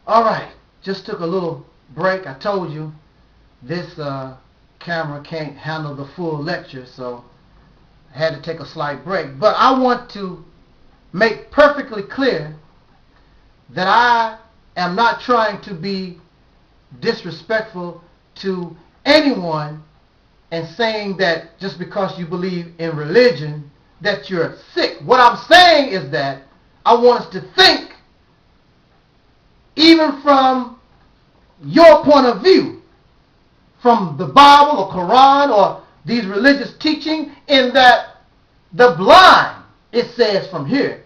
All right, just took a little break. I told you this camera can't handle the full lecture, so I had to take a slight break. But I want to make perfectly clear that I am not trying to be disrespectful to anyone and saying that just because you believe in religion that you're sick. What I'm saying is that I want us to think even from your point of view, from the Bible or Quran or these religious teaching, in that the blind, it says from here,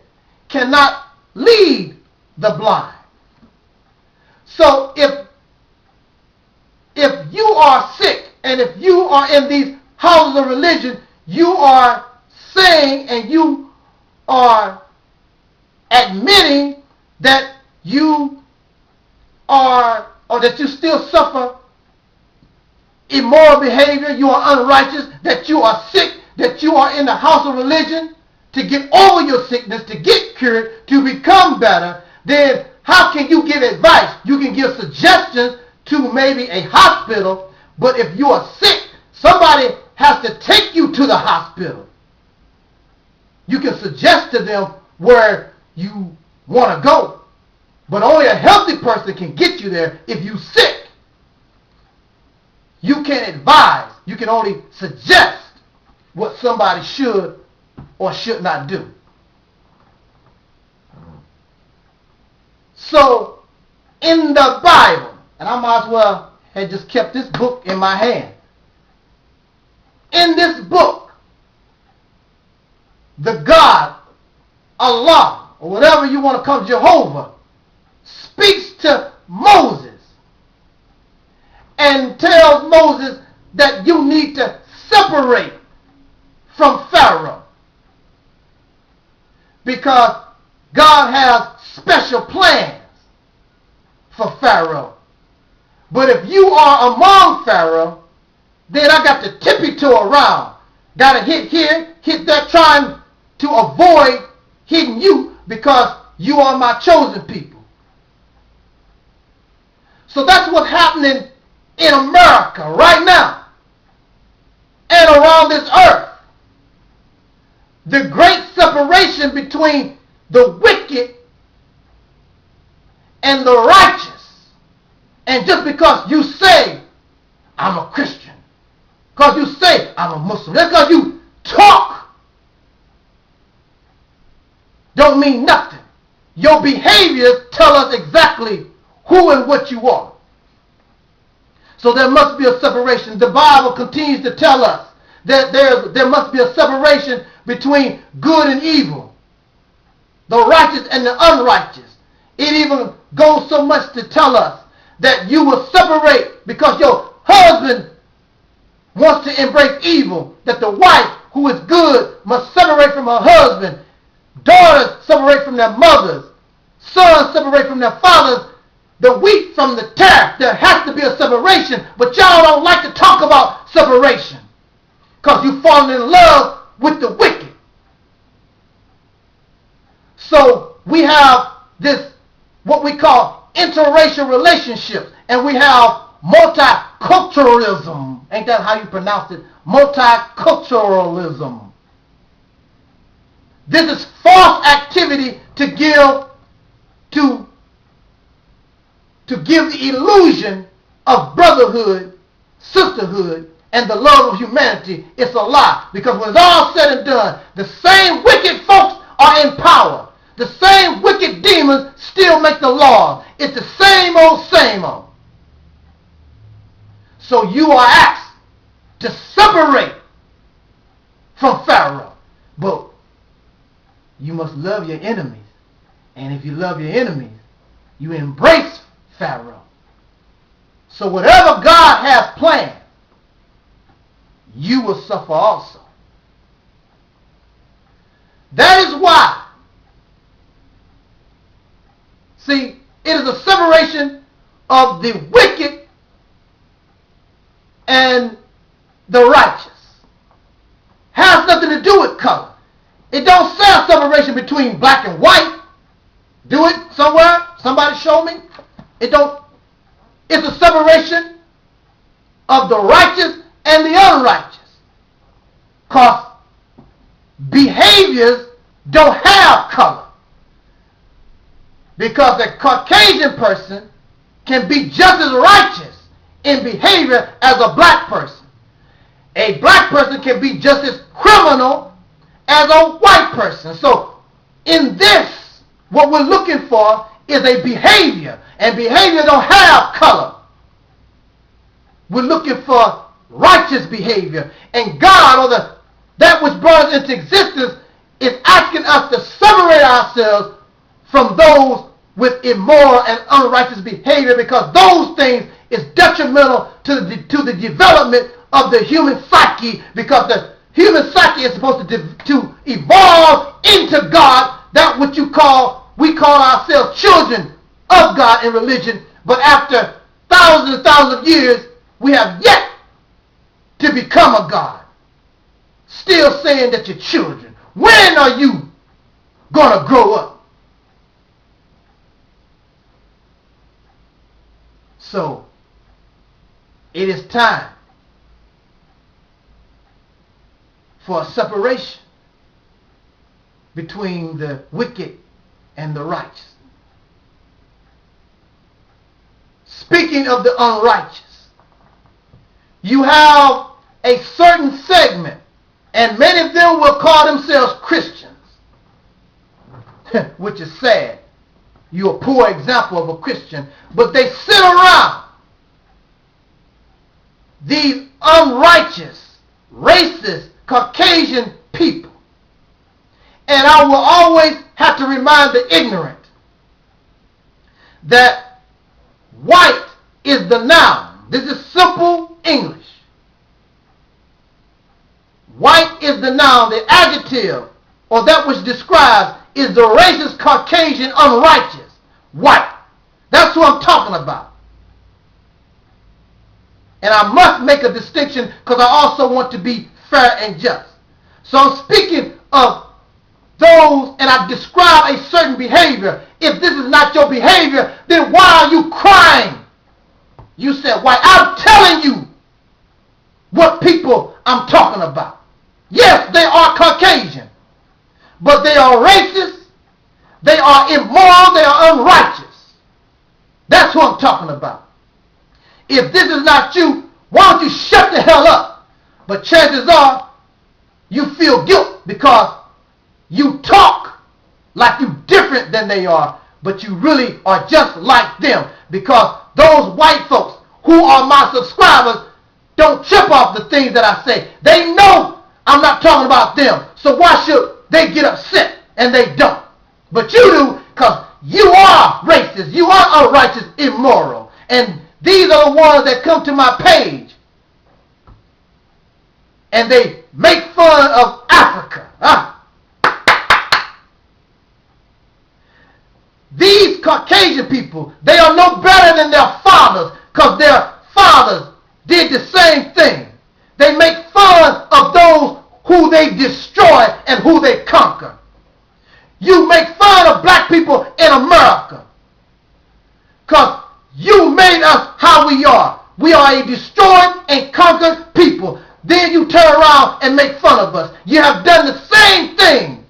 cannot lead the blind. So if you are sick and if you are in these houses of religion, you are saying and you are admitting that you are, or that you still suffer immoral behavior, you are unrighteous, that you are sick, that you are in the house of religion to get over your sickness, to get cured, to become better, then how can you give advice? You can give suggestions to maybe a hospital, but if you are sick, somebody has to take you to the hospital. You can suggest to them where you want to go, but only a healthy person can get you there. If you're sick, you can't advise. You can only suggest what somebody should or should not do. So, in the Bible, and I might as well have just kept this book in my hand. In this book, the God, Allah, or whatever you want to call Jehovah, speaks to Moses and tells Moses that you need to separate from Pharaoh because God has special plans for Pharaoh. But if you are among Pharaoh, then I got to tippy-toe around. Got to hit here, hit that, trying to avoid hitting you because you are my chosen people. So that's what's happening in America right now and around this earth. The great separation between the wicked and the righteous. And just because you say, I'm a Christian, because you say, I'm a Muslim, that's because you talk, don't mean nothing. Your behaviors tell us exactly who and what you are. So there must be a separation. The Bible continues to tell us that there must be a separation between good and evil, the righteous and the unrighteous. It even goes so much to tell us that you will separate because your husband wants to embrace evil, that the wife who is good must separate from her husband, daughters separate from their mothers, sons separate from their fathers, the wheat from the tare. There has to be a separation, but y'all don't like to talk about separation because you've fallen in love with the wicked. So we have this, what we call interracial relationships, and we have multiculturalism. Ain't that how you pronounce it? Multiculturalism. This is false activity to give the illusion of brotherhood, sisterhood, and the love of humanity. It's a lie, because when it's all said and done, the same wicked folks are in power. The same wicked demons still make the laws. It's the same old, same old. So you are asked to separate from Pharaoh. But you must love your enemies. And if you love your enemies, you embrace Pharaoh. So whatever God has planned, you will suffer also. That is why, see, it is a separation of the wicked and the righteous. Has nothing to do with color. It don't say a separation between black and white. Do it somewhere? Somebody show me. It's a separation of the righteous and the unrighteous. Because behaviors don't have color. Because a Caucasian person can be just as righteous in behavior as a black person. A black person can be just as criminal as a white person. So in this, what we're looking for is a behavior. And behavior don't have color. We're looking for righteous behavior. And God, or that which brought us into existence, is asking us to separate ourselves from those with immoral and unrighteous behavior, because those things is detrimental to the development of the human psyche, because the human psyche is supposed to evolve into God, that which we call ourselves children of God in religion, but after thousands and thousands of years, we have yet to become a God. Still saying that you're children. When are you going to grow up? So, it is time for a separation between the wicked and the righteous. Speaking of the unrighteous, you have a certain segment, and many of them will call themselves Christians, which is sad. You're a poor example of a Christian, but they sit around these unrighteous, racist, Caucasian people. And I will always have to remind the ignorant that white is the noun. This is simple English. White is the noun. The adjective, or that which describes, is the racist, Caucasian, unrighteous, white. That's who I'm talking about. And I must make a distinction because I also want to be fair and just. So I'm speaking of those, and I describe a certain behavior. If this is not your behavior, then why are you crying? You said, why? I'm telling you what people I'm talking about. Yes, they are Caucasian, but they are racist, they are immoral, they are unrighteous. That's what I'm talking about. If this is not you, why don't you shut the hell up? But chances are, you feel guilt because you talk like you're different than they are, but you really are just like them, because those white folks who are my subscribers don't trip off the things that I say. They know I'm not talking about them, so why should they get upset? And they don't. But you do, because you are racist, you are unrighteous, immoral. And these are the ones that come to my page and they make fun of Africa. These Caucasian people, they are no better than their fathers, because their fathers did the same thing. They make fun of those who they destroy and who they conquer. You make fun of black people in America because you made us how we are. We are a destroyed and conquered people. Then you turn around and make fun of us. You have done the same thing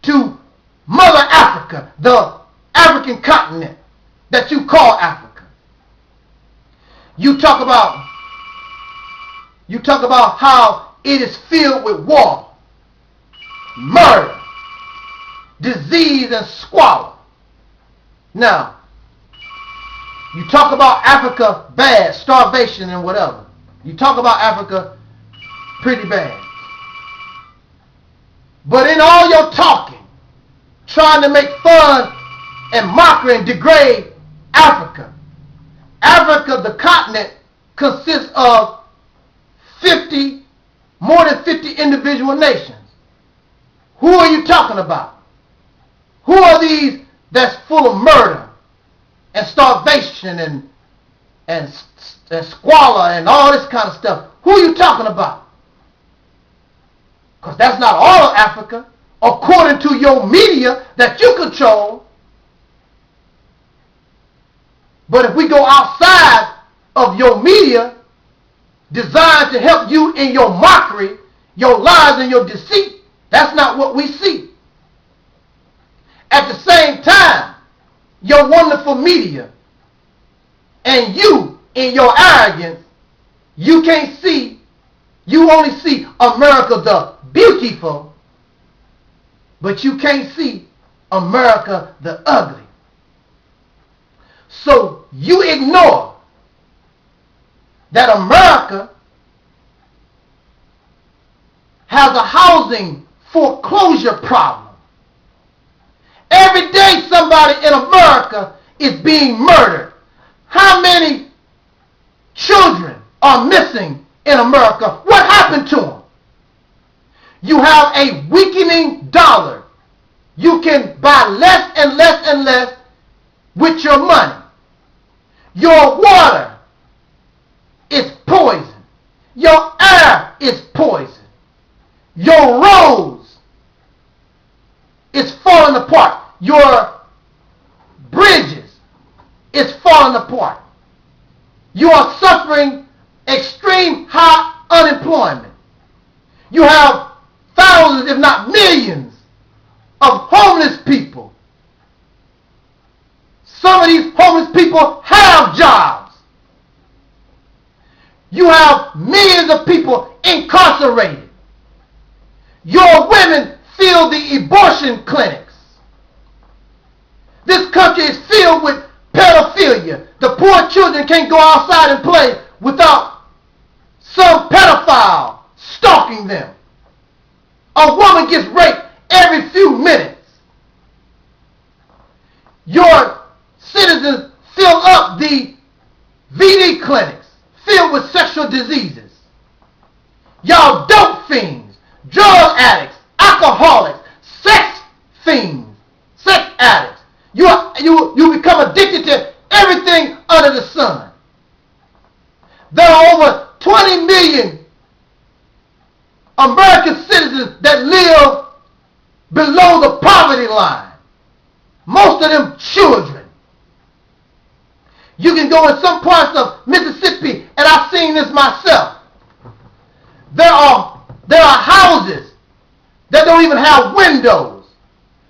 to Mother Africa, the African continent that you call Africa. You talk about how it is filled with war, murder, disease, and squalor. Now, you talk about Africa bad, starvation and whatever. You talk about Africa pretty bad. But in all your talking, trying to make fun and mockery and degrade Africa, the continent, consists of more than 50 individual nations. Who are you talking about? Who are these that's full of murder and starvation and squalor and all this kind of stuff? Who are you talking about? Because that's not all of Africa, according to your media that you control. But if we go outside of your media, designed to help you in your mockery, your lies, and your deceit, that's not what we see. At the same time, your wonderful media and you in your arrogance, you can't see, you only see America the beautiful, but you can't see America the ugly. So you ignore that America has a housing foreclosure problem. Every day somebody in America is being murdered. How many children are missing in America? What happened to them? You have a weakening dollar. You can buy less and less and less with your money. Your water is poison. Your air is poison. Your roads is falling apart. Your bridges is falling apart. You are suffering extreme high unemployment. You have thousands, if not millions, of homeless people. Some of these homeless people have jobs. You have millions of people incarcerated. Your women fill the abortion clinics. This country is filled with pedophilia. The poor children can't go outside and play without some pedophile stalking them. A woman gets raped every few minutes. Your citizens fill up the VD clinics filled with sexual diseases. Y'all dope fiends, drug addicts, alcoholics, sex fiends, sex addicts. You become addicted to everything under the sun. There are over 20 million American citizens that live below the poverty line. Most of them children. You can go in some parts of Mississippi, and I've seen this myself. There are houses that don't even have windows.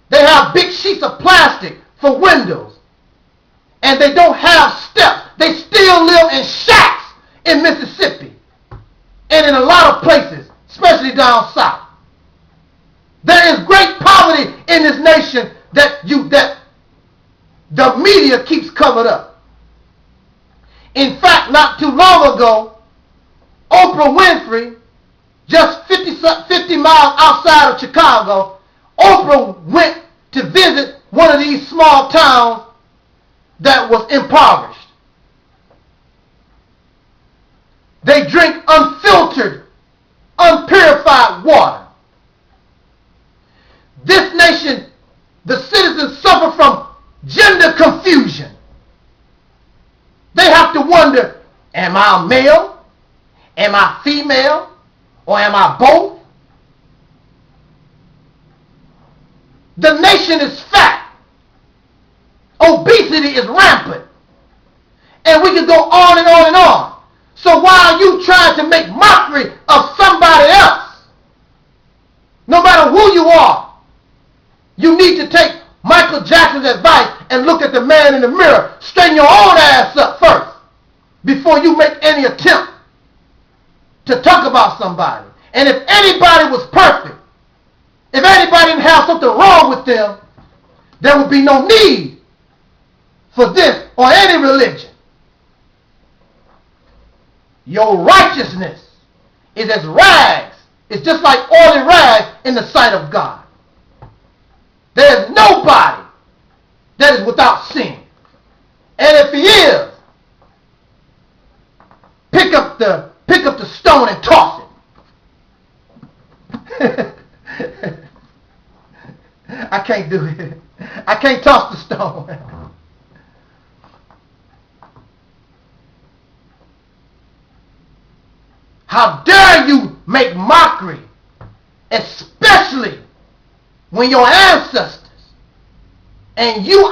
They have big sheets of plastic for windows. And they don't have steps. They still live in shacks in Mississippi. And in a lot of places, especially down south. There is great poverty in this nation that the media keeps covered up. In fact, not too long ago, Oprah Winfrey, just 50 miles outside of Chicago, Oprah went to visit one of these small towns that was impoverished. They drink unfiltered, unpurified water. This nation, the citizens suffer from gender confusion. They have to wonder, am I male? Am I female? Or am I both? The nation is fat. Obesity is rampant. And we can go on and on and on. So why are you trying to make mockery of somebody else? No matter who you are, you need to take Michael Jackson's advice and look at the man in the mirror. Straighten your own ass up first before you make any attempt to talk about somebody. And if anybody was perfect, if anybody didn't have something wrong with them, there would be no need for this or any religion. Your righteousness is as rags. It's just like oily rags in the sight of God. There is nobody that is without sin. And if he is, pick up the stone and toss it. I can't do it. I can't toss the stone. How dare you make mockery, especially when your ancestors and you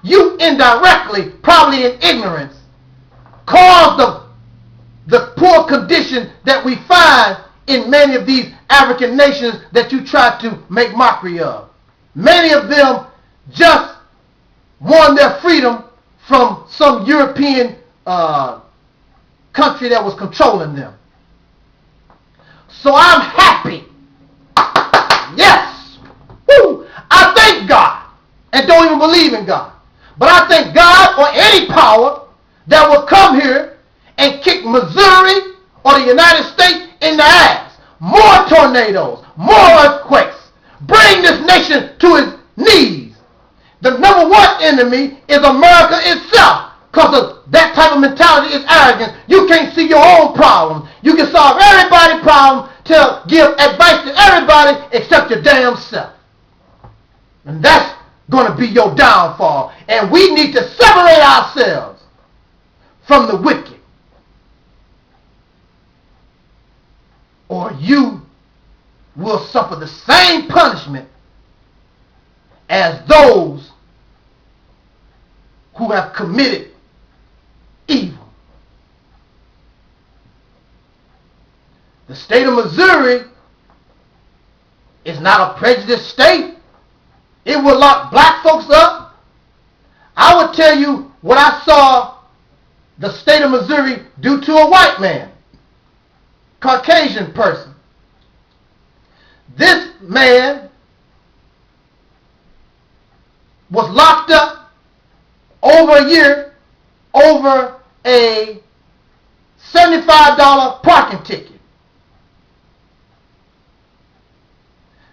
you indirectly, probably in ignorance, caused the poor condition that we find in many of these African nations that you try to make mockery of. Many of them just won their freedom from some European country that was controlling them. So I'm happy. Yes. Woo. I thank God and don't even believe in God. But I thank God for any power that will come here and kick Missouri or the United States in the ass. More tornadoes, more earthquakes. Bring this nation to its knees. The number one enemy is America itself. Because of that type of mentality is arrogance. You can't see your own problems. You can solve everybody's problem to give advice to everybody except your damn self. And that's going to be your downfall. And we need to separate ourselves from the wicked. Or you will suffer the same punishment as those who have committed evil. The state of Missouri is not a prejudiced state. It will lock black folks up. I would tell you what I saw the state of Missouri do to a white man, Caucasian person. This man was locked up over a year over a $75 parking ticket.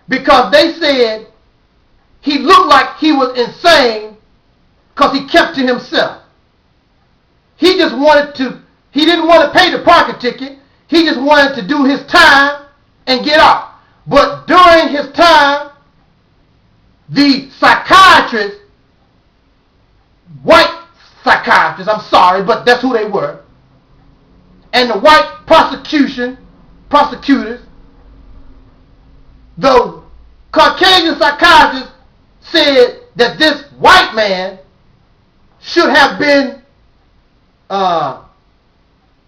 Because they said he looked like he was insane because he kept to himself. He didn't want to pay the parking ticket. He just wanted to do his time and get out. But during his time, the psychiatrist, white psychiatrists, I'm sorry, but that's who they were, and the white prosecutors, the Caucasian psychiatrist said that this white man should have been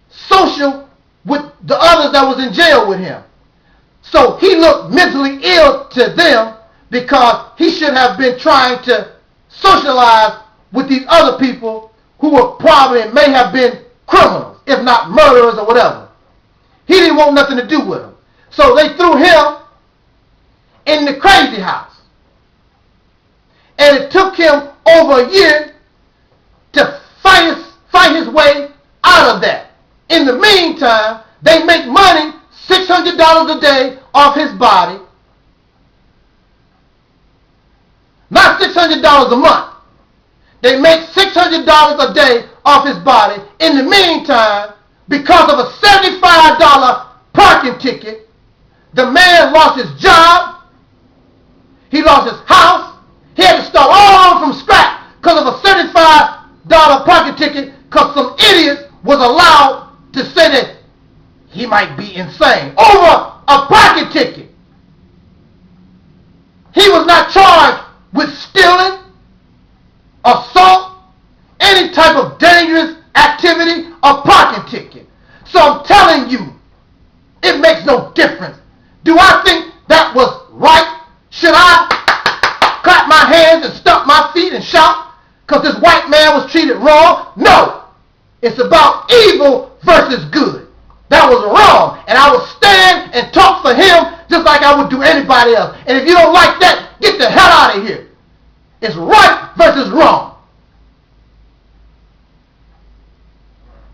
social with the others that was in jail with him. So he looked mentally ill to them because he should have been trying to socialize with these other people who were probably may have been criminals, if not murderers or whatever. He didn't want nothing to do with them. So they threw him in the crazy house. And it took him over a year to fight his way out of that. In the meantime, they make money, $600 a day off his body. Not $600 a month. They make $600 a day off his body. In the meantime, because of a $75 parking ticket, the man lost his job. He lost his house. He had to start all over from scratch because of a $75 parking ticket because some idiots was allowed to say that he might be insane over a parking ticket. He was not charged with stealing, assault, any type of dangerous activity, a parking ticket. So I'm telling you, it makes no difference. Do I think that was right? Should I clap my hands and stomp my feet and shout because this white man was treated wrong? No. It's about evil versus good. That was wrong. And I will stand and talk for him just like I would do anybody else. And if you don't like that, get the hell out of here. It's right versus wrong.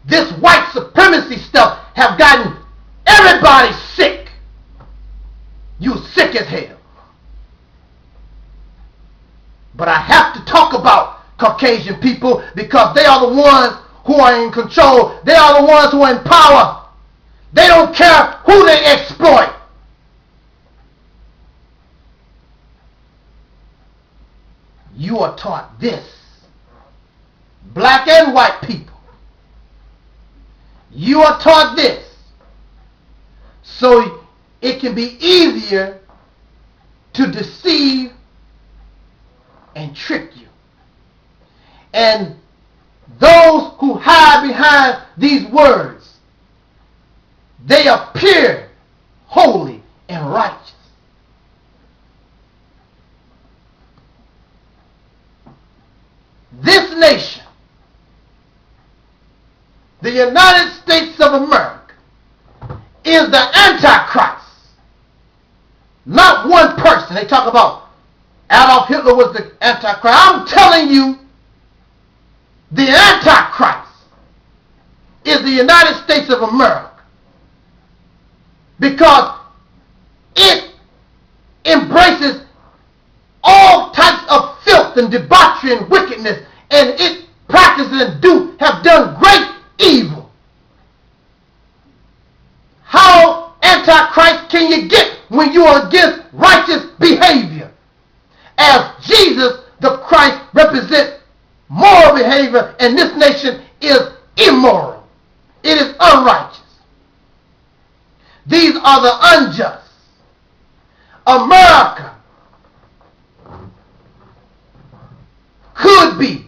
This white supremacy stuff have gotten everybody sick. You sick as hell. But I have to talk about Caucasian people because they are the ones who are in control. They are the ones who are in power. They don't care who they exploit. You are taught this. Black and white people. You are taught this. So it can be easier to deceive and trick you. And those who hide behind these words, they appear holy and righteous. This nation, the United States of America, is the Antichrist. Not one person. They talk about Adolf Hitler was the Antichrist. I'm telling you, the Antichrist is the United States of America, because it embraces all types of filth and debauchery and wickedness, and it practices and have done great evil. How Antichrist can you get when you are against righteous behavior? As Jesus, the Christ, represents moral behavior, and this nation is immoral. It is unrighteous. These are the unjust. America could be,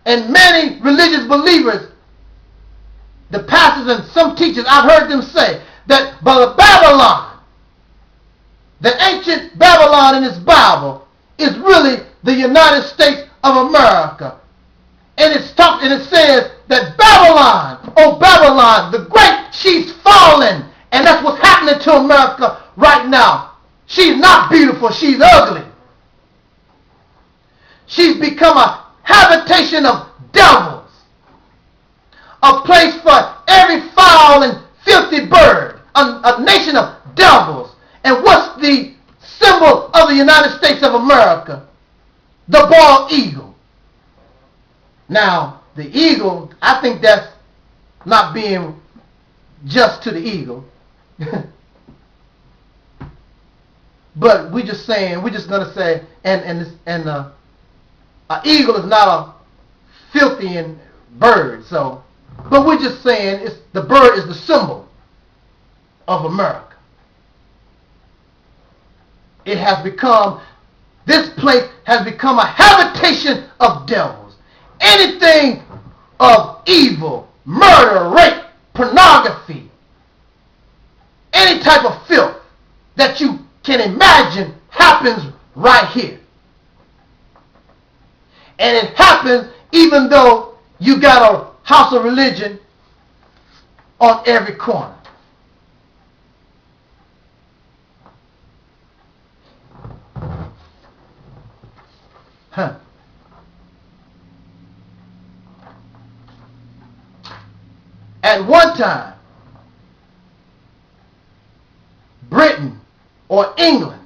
and many religious believers, the pastors and some teachers, I've heard them say that Babylon, the ancient Babylon in this Bible, is really the United States of America. And it says that Babylon, oh Babylon, the great, she's fallen. And that's what's happening to America right now. She's not beautiful, she's ugly. She's become a habitation of devils, a place for every foul and filthy bird, a nation of devils. And what's the symbol of the United States of America? The bald eagle. Now, the eagle, I think that's not being just to the eagle. But we're just going to say, an eagle is not a filthy bird. So, but we're just saying the bird is the symbol of America. This place has become a habitation of devils. Anything of evil, murder, rape, pornography, any type of filth that you can imagine happens right here. And it happens even though you got a house of religion on every corner. At one time, Britain or England,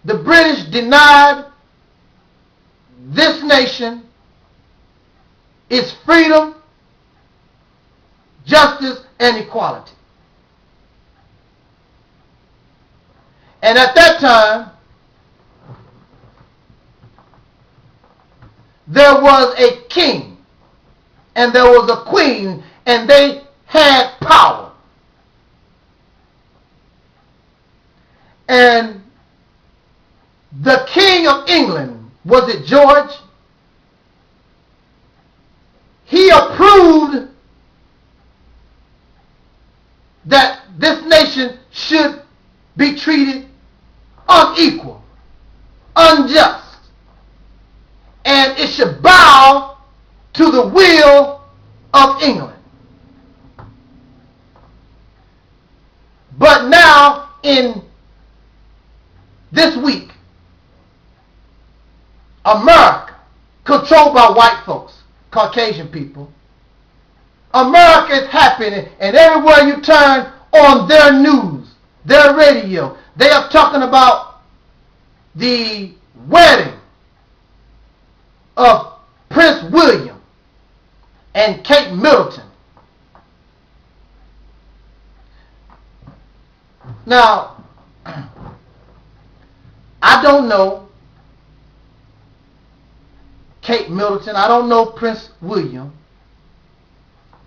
the British denied this nation its freedom, justice, and equality. And at that time, there was a king and there was a queen, and they had power. And the King of England, was it George? He approved that this nation should be treated unequal, unjust, and it should bow to the will of England. But now, in this week, America, controlled by white folks, Caucasian people, America is happening, and everywhere you turn on their news, their radio, they are talking about the wedding of Prince William and Kate Middleton. Now, I don't know Kate Middleton. I don't know Prince William.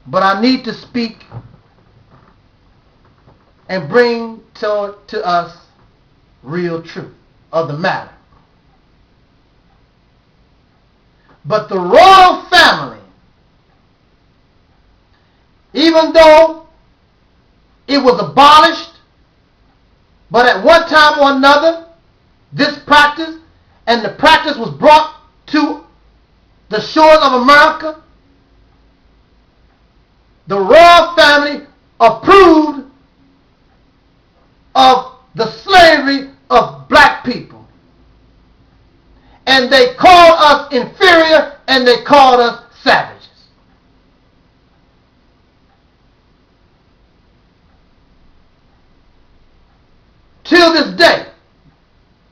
But I need to speak and bring to us real truth of the matter. But the royal family, even though it was abolished, but at one time or another, this practice, and the practice was brought to the shores of America, the royal family approved of the slavery of black people. And they called us inferior, and they called us savages. Till this day,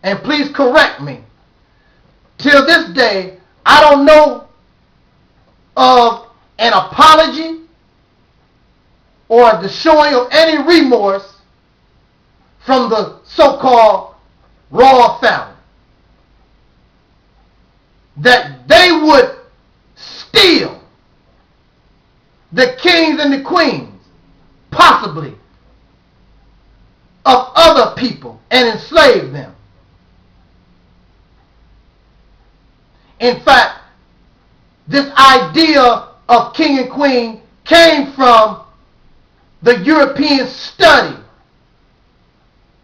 and please correct me, till this day, I don't know of an apology or the showing of any remorse from the so-called royal family, that they would steal the kings and the queens, possibly, of other people and enslave them. In fact, this idea of king and queen came from the European study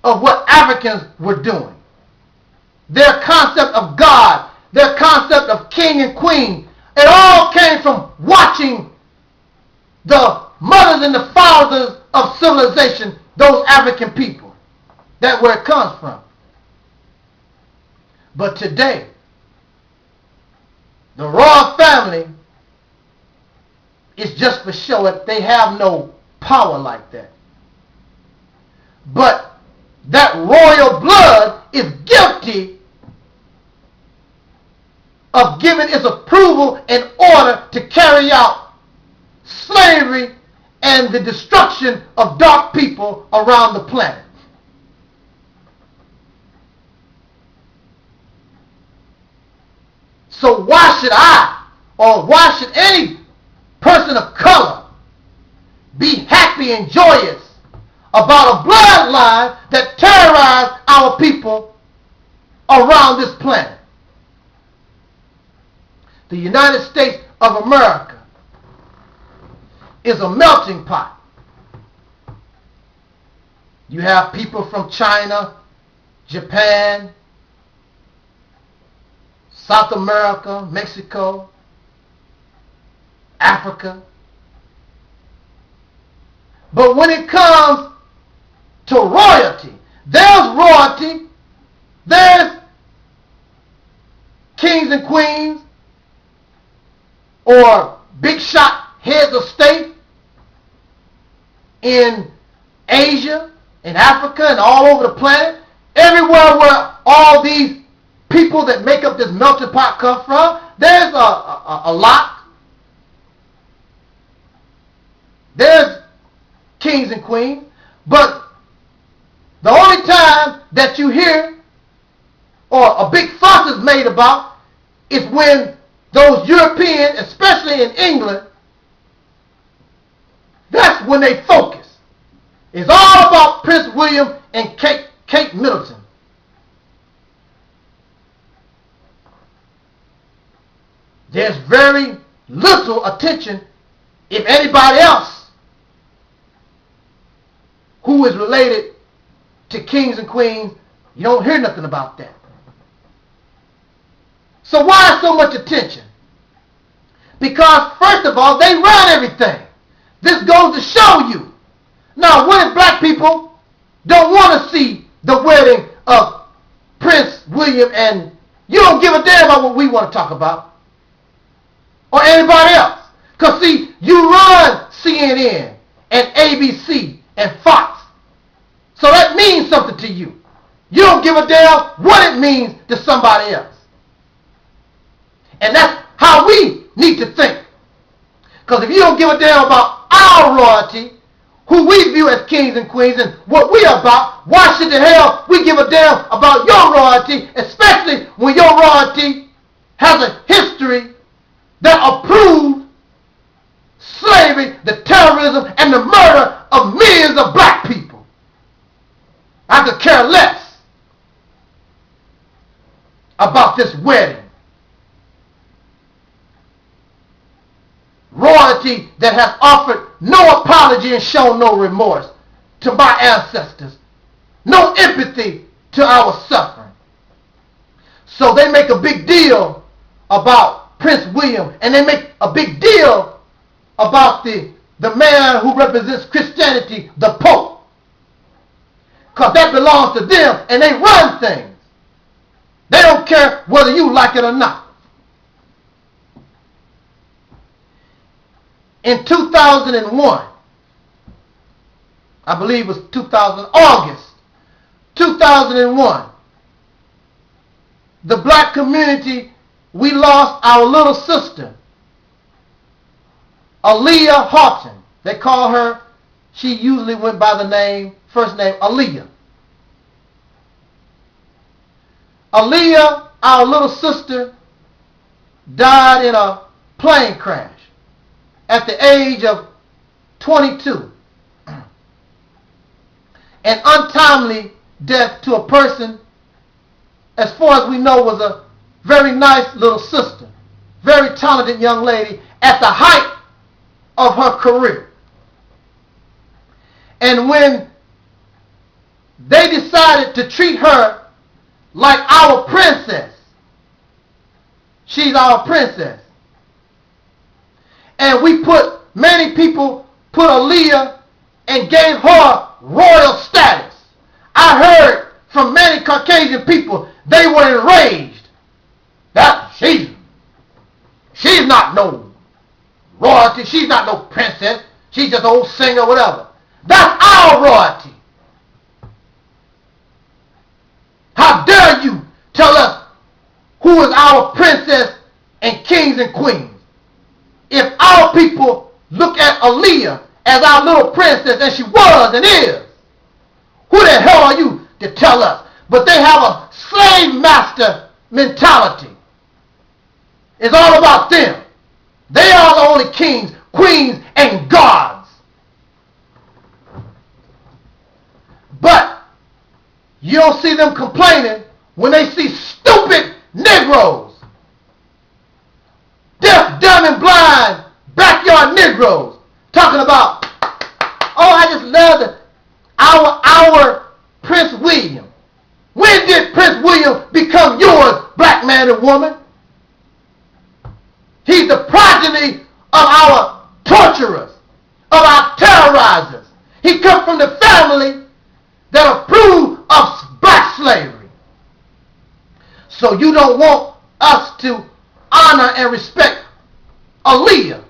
of what Africans were doing. Their concept of God, their concept of king and queen, it all came from watching the mothers and the fathers of civilization, those African people. That's where it comes from. But today, the royal family is just for show. They have no power like that. But that royal blood is guilty of giving its approval in order to carry out slavery and the destruction of dark people around the planet. So why should I, or why should any person of color be happy and joyous about a bloodline that terrorized our people around this planet? The United States of America is a melting pot. You have people from China, Japan, South America, Mexico, Africa. But when it comes to royalty, there's kings and queens, or big shot heads of state in Asia, in Africa, and all over the planet. Everywhere where all these people that make up this melting pot come from, there's a lot. There's kings and queens. But the only time that you hear or a big fuss is made about is when those Europeans, especially in England, that's when they focus. It's all about Prince William and Kate Middleton. There's very little attention, if anybody else who is related to kings and queens, you don't hear nothing about that. So why so much attention? Because, first of all, they run everything. This goes to show you. Now, what if black people don't want to see the wedding of Prince William, and you don't give a damn about what we want to talk about? Or anybody else? Because, see, you run CNN and ABC and Fox. So that means something to you. You don't give a damn what it means to somebody else. And that's how we need to think. Because if you don't give a damn about our royalty, who we view as kings and queens, and what we are about, why should the hell we give a damn about your royalty, especially when your royalty has a history that approved slavery, the terrorism, and the murder of millions of black people? I could care less about this wedding. Royalty that has offered no apology and shown no remorse to my ancestors. No empathy to our suffering. So they make a big deal about Prince William, and they make a big deal about the man who represents Christianity, the Pope. Because that belongs to them, and they run things. They don't care whether you like it or not. In 2001, I believe it was August 2001, the black community, we lost our little sister, Aaliyah Houghton. They call her, she usually went by the first name Aaliyah. Aaliyah, our little sister, died in a plane crash at the age of 22. An untimely death to a person, as far as we know, was a very nice little sister, very talented young lady at the height of her career. And when they decided to treat her like our princess, she's our princess, and many people put Aaliyah and gave her royal status. I heard from many Caucasian people, they were enraged that she's not no royalty, she's not no princess, she's just an old singer, whatever. That's our royalty. How dare you tell us who is our princess and kings and queens? If our people look at Aaliyah as our little princess, and she was and is, who the hell are you to tell us? But they have a slave master mentality. It's all about them. They are the only kings, queens, and gods. But you don't see them complaining when they see stupid Negroes, deaf, dumb, and blind backyard Negroes talking about, oh, I just love our Prince William. When did Prince William become yours, black man and woman? He's the progeny of our torturers, of our terrorizers. He comes from the family that approve of black slavery. So you don't want us to honor and respect Aaliyah.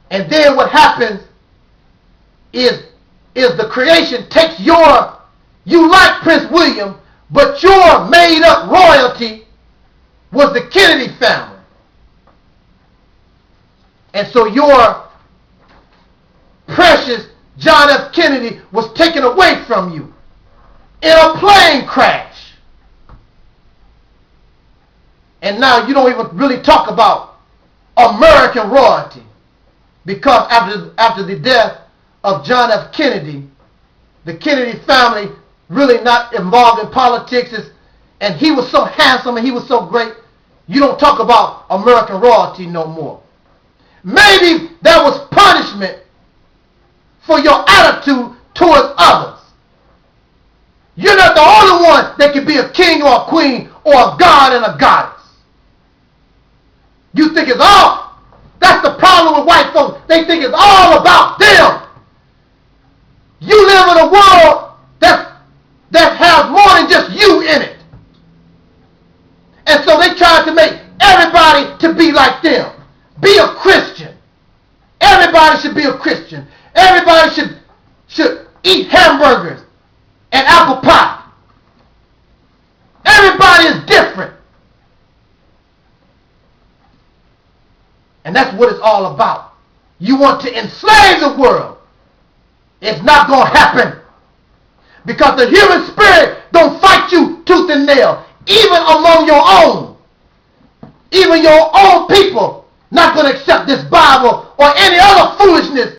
And then what happens is the creation takes you like Prince William, but your made up royalty was the Kennedy family. And so your precious John F. Kennedy was taken away from you in a plane crash. And now you don't even really talk about American royalty, because after the death of John F. Kennedy, the Kennedy family really not involved in politics, and he was so handsome and he was so great, you don't talk about American royalty no more. Maybe that was punishment for your attitude towards others. You're not the only one that can be a king or a queen or a god and a goddess. You think it's all, that's the problem with white folks. They think it's all about them. You live in a world that has more than just you in it. And so they try to make everybody to be like them. Be a Christian. Everybody should be a Christian. Everybody should eat hamburgers and apple pie. Everybody is different. And that's what it's all about. You want to enslave the world. It's not going to happen. Because the human spirit don't fight you tooth and nail. Even among your own. Even your own people not going to accept this Bible or any other foolishness